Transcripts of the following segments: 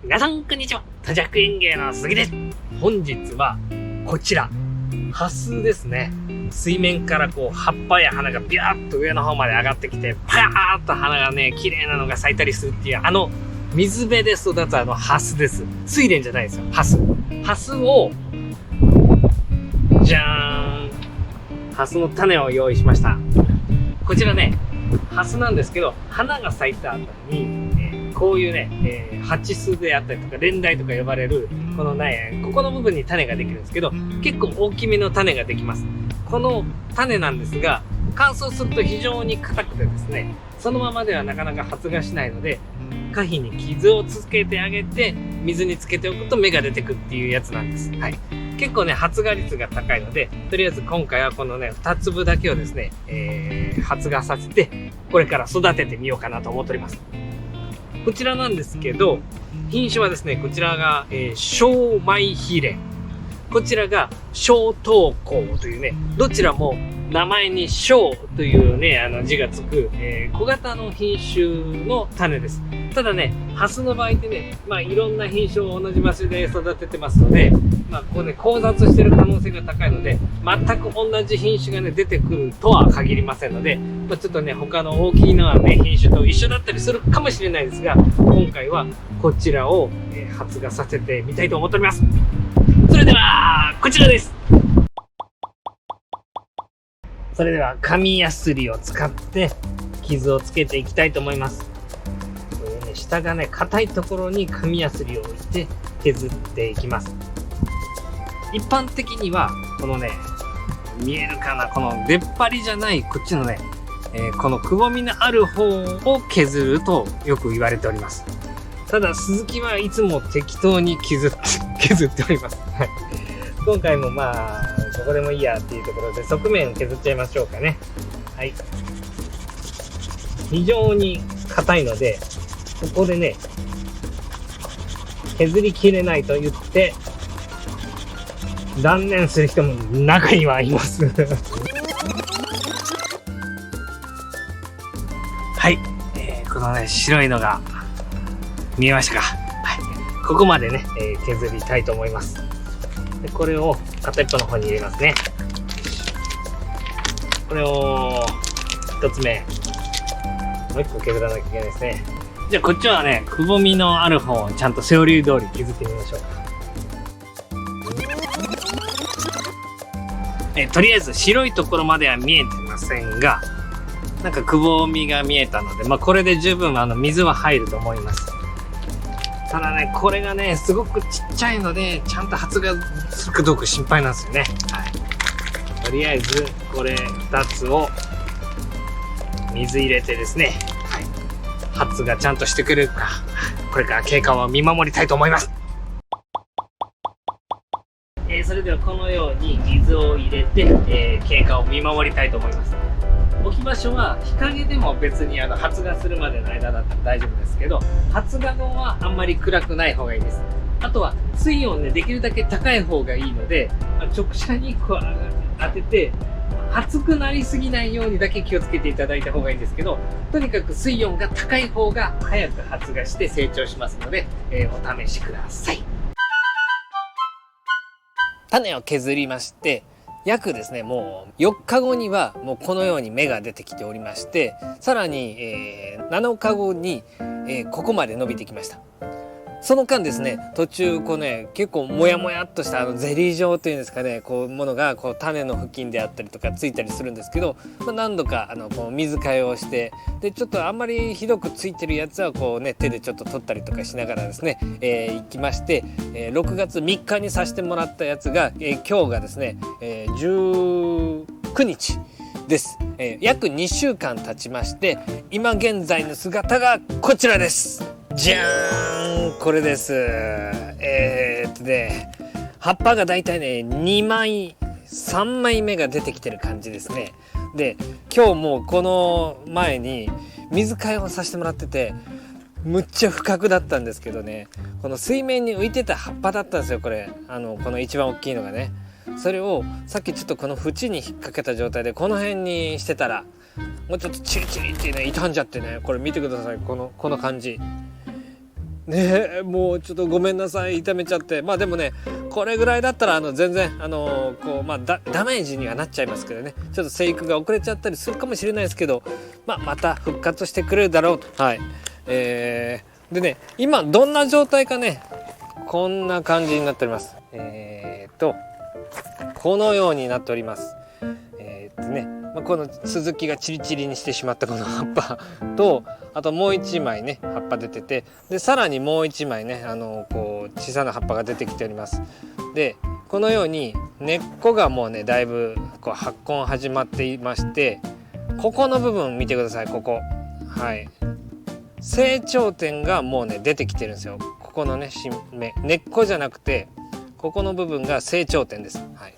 皆さんこんにちは、多弱園芸の杉です。本日はこちらハスですね。水面からこう葉っぱや花がビャーッと上の方まで上がってきて、パーッと花がね綺麗なのが咲いたりするっていう、水辺で育つハスです。睡蓮じゃないですよ、ハスをじゃーん、ハスの種を用意しました。こちらね、ハスなんですけど、花が咲いた後に、こういうね、蜂巣であったりとか連台とか呼ばれるこのね、ここの部分に種ができるんですけど、結構大きめの種ができます。この種なんですが、乾燥すると非常に硬くてですね、そのままではなかなか発芽しないので、花皮に傷をつけてあげて水につけておくと芽が出てくっていうやつなんです。はい。結構ね、発芽率が高いので、とりあえず今回はこのね、2粒だけをですね、発芽させて、これから育ててみようかなと思っております。こちらなんですけど、品種はですね、こちらが、小米比蓮。こちらが小東光というね、どちらも名前に小というね、字がつく、小型の品種の種です。ただね、ハスの場合ってね、いろんな品種を同じ場所で育ててますので、ここね、交雑してる可能性が高いので、全く同じ品種がね、出てくるとは限りませんので、ちょっとね、他の大きなね、品種と一緒だったりするかもしれないですが、今回はこちらを、発芽させてみたいと思っております。それでは、こちらです。それでは、紙やすりを使って傷をつけていきたいと思います。こういうね、下がね、硬いところに紙やすりを置いて削っていきます。一般的には、このね、見えるかな、この出っ張りじゃないこっちのね、このくぼみのある方を削るとよく言われております。ただ、鈴木はいつも適当に削っております。はい。今回もここでもいいやっていうところで側面を削っちゃいましょうかね。はい。非常に硬いので、ここでね、削りきれないと言って、断念する人も中にはいます。はい。このね、白いのが見えましたか？はい。ここまでね、削りたいと思います。でこれを片一方の方に入れますね。これを一つ目、もう一個削らなきゃいけないですね。じゃあこっちはね、くぼみのある方をちゃんとセオリー通り削ってみましょうか。とりあえず白いところまでは見えてませんが、なんかくぼみが見えたので、これで十分水は入ると思います。ただね、これがね、すごくちっちゃいので、ちゃんと発芽するかどうか心配なんですよね。はい。とりあえず、これ2つを水入れてですね、はい。発芽ちゃんとしてくれるか、これから経過を見守りたいと思います。それではこのように水を入れて、経過を見守りたいと思います。置き場所は日陰でも別に発芽するまでの間だったら大丈夫ですけど、発芽後はあんまり暗くない方がいいです。あとは水温ね、できるだけ高い方がいいので、直射日光を当てて熱くなりすぎないようにだけ気をつけていただいた方がいいんですけど、とにかく水温が高い方が早く発芽して成長しますので、お試しください。種を削りまして、約ですね、もう4日後にはもうこのように芽が出てきておりまして、さらに、7日後に、ここまで伸びてきました。その間ですね、途中結構もやもやっとしたゼリー状というんですかね、こうものが種の付近であったりとかついたりするんですけど、何度か水替えをして、でちょっとあんまりひどくついてるやつは手でちょっと取ったりとかしながらですね、行きまして、6月3日にさせてもらったやつが、今日がですね、19日です。約2週間経ちまして、今現在の姿がこちらです。じゃーん、これです。葉っぱがだいたいね、2枚3枚目が出てきてる感じですね。で、今日もこの前に水替えをさせてもらってて、むっちゃ不覚だったんですけどね、この水面に浮いてた葉っぱだったんですよ、これ。この一番大きいのがね。それをさっきちょっとこの縁に引っ掛けた状態でこの辺にしてたら、もうちょっとチリチリってね、傷んじゃってね、これ見てください、この感じ。ね、もうちょっとごめんなさい、痛めちゃって。まあでもね、これぐらいだったら全然こうダメージにはなっちゃいますけどね、ちょっと生育が遅れちゃったりするかもしれないですけど、また復活してくれるだろうと。はい。でね、今どんな状態かね、こんな感じになっております。このようになっております。この続きがチリチリにしてしまったこの葉っぱと、あともう一枚ね葉っぱ出てて、でさらにもう一枚ねこう小さな葉っぱが出てきております。でこのように根っこがもうねだいぶこう発根始まっていまして、ここの部分見てください。ここ、はい、成長点がもうね出てきてるんですよ。ここのね新芽、根っこじゃなくてここの部分が成長点です。はい、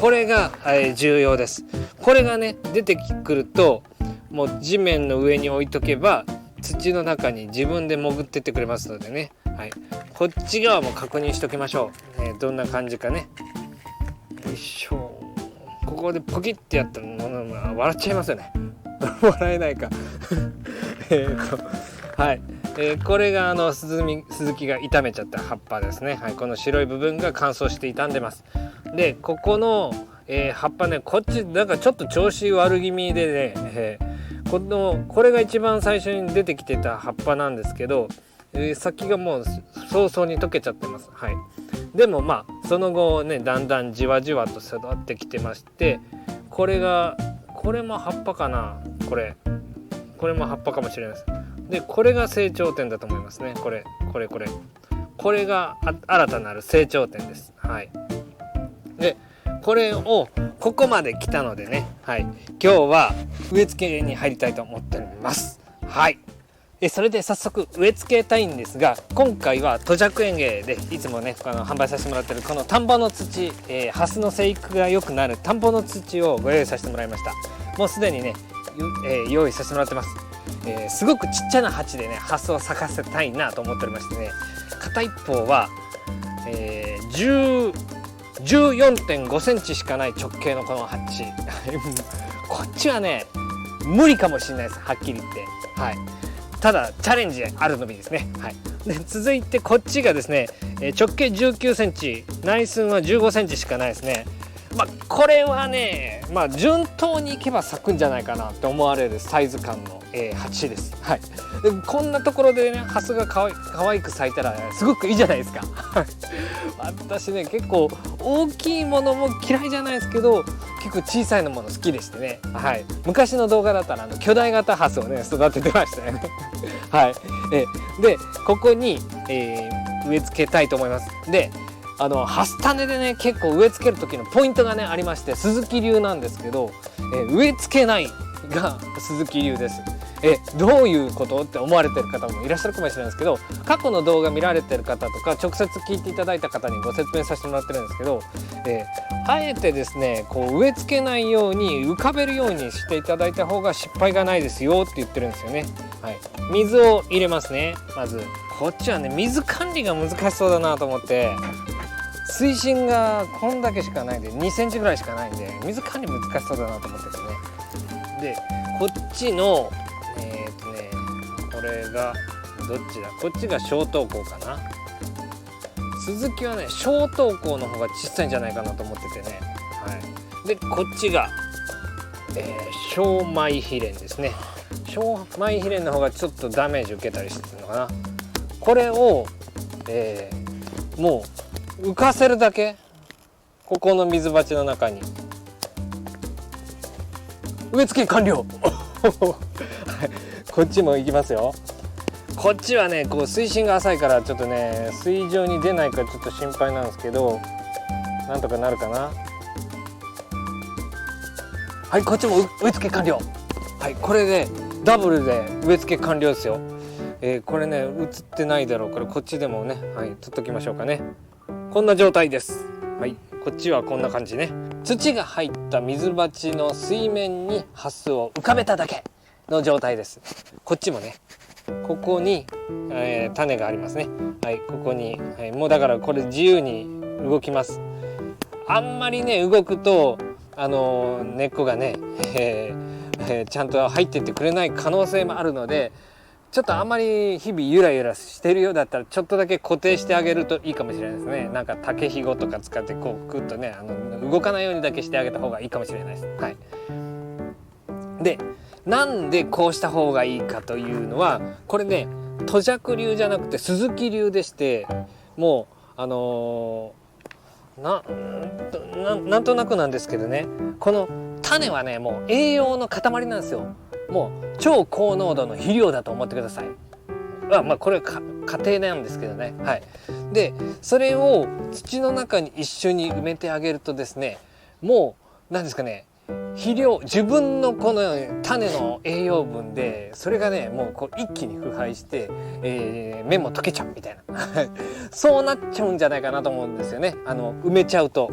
これが、重要です。これがね出てくると、もう地面の上に置いとけば土の中に自分で潜ってってくれますのでね、はい、こっち側も確認しておきましょう。どんな感じかね。よいしょ。ここでポキッてやったら笑っちゃいますよね。笑えないか。はい、これがスズキが傷めちゃった葉っぱですね。はい、この白い部分が乾燥して傷んでます。でここの、葉っぱね、こっちなんかちょっと調子悪気味でね、これが一番最初に出てきてた葉っぱなんですけど、先がもう早々に溶けちゃってます。はい、でもその後ねだんだんじわじわと育ってきてまして、これも葉っぱかな。これも葉っぱかもしれないです。でこれが成長点だと思いますね。これが新たなる成長点です。はい、でこれをここまで来たのでね、はい、今日は植え付けに入りたいと思っております。はい、それで早速植え付けたいんですが、今回は土着園芸でいつもね販売させてもらってるこの田んぼの土、ハスの生育が良くなる田んぼの土をご用意させてもらいました。もうすでにね、用意させてもらってます。すごくちっちゃな鉢でねハスを咲かせたいなと思っておりましてね、片一方は、14.5 センチしかない直径のこの鉢こっちはね無理かもしれないです、はっきり言って。はい、ただチャレンジあるのみですね。はい、で続いてこっちがですね、直径19センチ、内寸は15センチしかないですね。これはね、順当にいけば咲くんじゃないかなと思われるサイズ感の、鉢です。はい、でこんなところでねハスが可愛く咲いたらすごくいいじゃないですか。私ね結構大きいものも嫌いじゃないですけど、結構小さいのもの好きでしてね、はい、昔の動画だったら巨大型ハスをね育ててましたよね。はい、でここに、植え付けたいと思います。でハス種でね結構植え付ける時のポイントがねありまして、鈴木流なんですけど、植え付けないが鈴木流です。どういうことって思われてる方もいらっしゃるかもしれないですけど、過去の動画見られてる方とか直接聞いていただいた方にご説明させてもらってるんですけど、あえてですねこう植え付けないように浮かべるようにしていただいた方が失敗がないですよって言ってるんですよね。はい、水を入れますね。まずこっちはね水管理が難しそうだなと思って、水深がこんだけしかないんで2センチぐらいしかないんで水管理難しそうだなと思ってですね。でこっちのこれがどっちだ、こっちが小頭孔かな。鈴木はね小頭孔の方が小さいんじゃないかなと思っててね。はい、でこっちが、小米飛蓮ですね。小米飛蓮の方がちょっとダメージ受けたりしてるのかな。これを、もう浮かせるだけ、ここの水鉢の中に植え付け完了。こっちも行きますよ。こっちはねこう水深が浅いからちょっとね水上に出ないかちょっと心配なんですけど、なんとかなるかな。はい、こっちも植え付け完了。はい、これでダブルで植え付け完了ですよ。これね映ってないだろうからこっちでもね、はい、取っときましょうかね。こんな状態です。はい、こっちはこんな感じね。土が入った水鉢の水面にハスを浮かべただけの状態です。こっちもねここに、種がありますね。はい、ここに、はい、もうだからこれ自由に動きます。あんまりね動くと根っこがね、ちゃんと入ってってくれない可能性もあるので、ちょっとあんまり日々ゆらゆらしてるようだったらちょっとだけ固定してあげるといいかもしれないですね。なんか竹ひごとか使ってこうグッとね動かないようにだけしてあげた方がいいかもしれないです。はい。でなんでこうした方がいいかというのはこれね戸尺流じゃなくて鈴木流でして、もうなんとなくなんですけどね、この種はねもう栄養の塊なんですよ。もう超高濃度の肥料だと思ってください。まあこれ家庭なんですけどね。はい。でそれを土の中に一緒に埋めてあげるとですね、もう何ですかね、肥料、自分のこの種の栄養分でそれがねもうこう一気に腐敗して、芽も溶けちゃうみたいなそうなっちゃうんじゃないかなと思うんですよね、埋めちゃうと。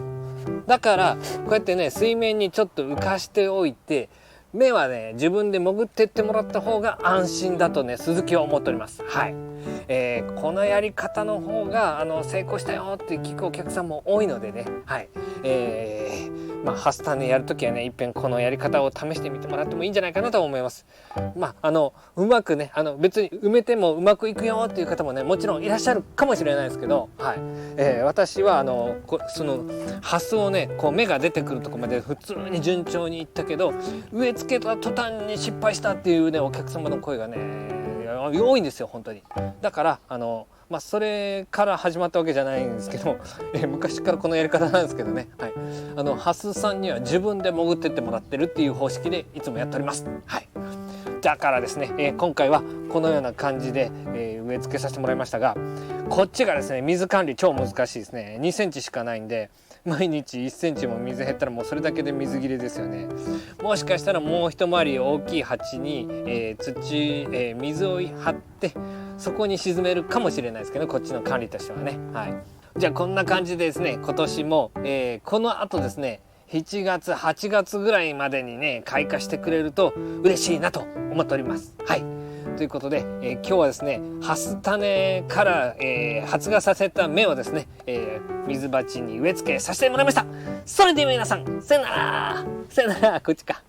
だからこうやってね水面にちょっと浮かしておいて、芽はね自分で潜ってってもらった方が安心だとね鈴木は思っております。はい。このやり方の方が成功したよって聞くお客さんも多いのでね。はい。ハス種やるときはねいっぺんこのやり方を試してみてもらってもいいんじゃないかなと思います。うまくね別に埋めてもうまくいくよっていう方もねもちろんいらっしゃるかもしれないですけど、はい。私はそのハスをねこう芽が出てくるとこまで普通に順調にいったけど、植え付けた途端に失敗したっていうねお客様の声がね多いんですよ本当に。だからそれから始まったわけじゃないんですけど、昔からこのやり方なんですけどね、はい、ハスさんには自分で潜ってってもらってるっていう方式でいつもやっております。はい。だからですね、今回はこのような感じで、植え付けさせてもらいましたが、こっちがですね水管理超難しいですね。2センチしかないんで毎日1センチも水減ったらもうそれだけで水切れですよね。もしかしたらもう一回り大きい鉢に、水を張ってそこに沈めるかもしれないですけど、こっちの管理としてはね。はい。じゃあこんな感じでですね今年も、この後ですね7月8月ぐらいまでにね開花してくれると嬉しいなと思っております。はい。ということで、今日はですねハス種から、発芽させた芽をですね、水鉢に植え付けさせてもらいました。それでは皆さんさよなら。さよなら。こっちか。